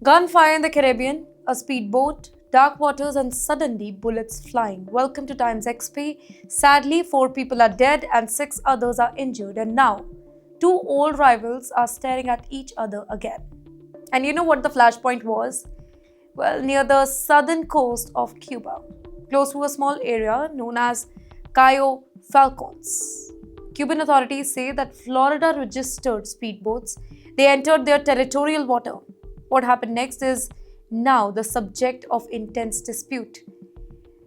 Gunfire in the Caribbean, a speedboat, dark waters, and suddenly bullets flying. Welcome to TimesXP. Sadly, 4 people are dead and 6 others are injured, and now 2 old rivals are staring at each other again. And you know what the flashpoint was? Well, near the southern coast of Cuba, close to a small area known as Cayo Falcons. Cuban authorities say that Florida registered speedboats. They entered their territorial water. What happened next is now the subject of intense dispute.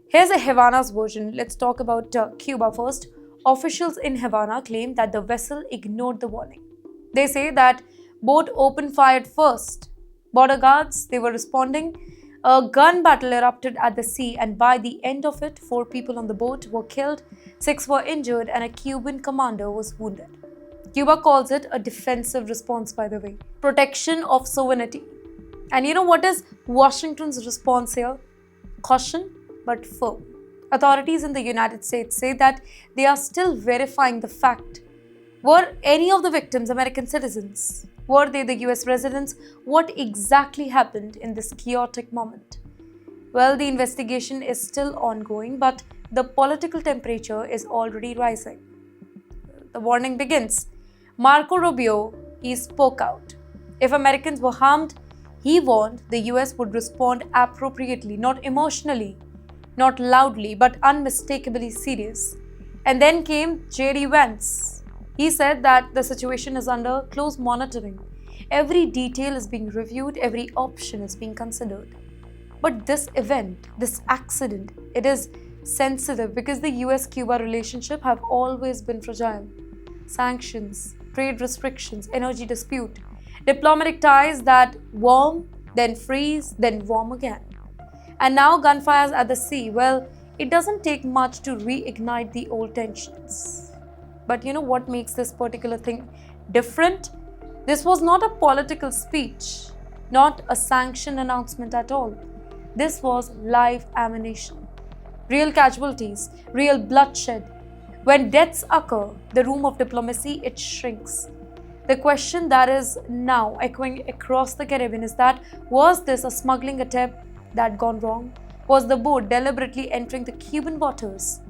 Here's a Havana's version. Let's talk about Cuba first. Officials in Havana claim that the vessel ignored the warning. They say that boat opened fire first. Border guards, they were responding. A gun battle erupted at the sea, and by the end of it, 4 people on the boat were killed, 6 were injured, and a Cuban commander was wounded. Cuba calls it a defensive response, by the way. Protection of sovereignty. And you know what is Washington's response here? Caution, but firm. Authorities in the United States say that they are still verifying the fact. Were any of the victims American citizens? Were they the US residents? What exactly happened in this chaotic moment? Well, the investigation is still ongoing, but the political temperature is already rising. The warning begins. Marco Rubio, he spoke out. If Americans were harmed, he warned the US would respond appropriately, not emotionally, not loudly, but unmistakably serious. And then came J.D. Vance. He said that the situation is under close monitoring. Every detail is being reviewed, every option is being considered. But this event, this accident, it is sensitive because the US-Cuba relationship have always been fragile. Sanctions, trade restrictions, energy dispute, diplomatic ties that warm, then freeze, then warm again. And now gunfires at the sea. Well, it doesn't take much to reignite the old tensions. But you know what makes this particular thing different? This was not a political speech, not a sanction announcement at all. This was live ammunition. Real casualties, real bloodshed. When deaths occur, the room of diplomacy, it shrinks. The question that is now echoing across the Caribbean is that, was this a smuggling attempt that gone wrong? Was the boat deliberately entering the Cuban waters?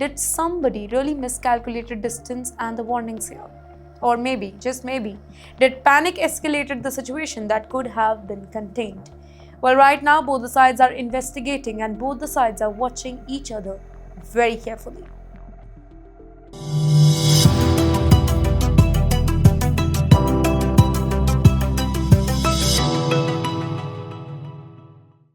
Did somebody really miscalculate distance and the warnings here? Or maybe, just maybe, did panic escalated the situation that could have been contained? Well, right now, both the sides are investigating and both the sides are watching each other very carefully.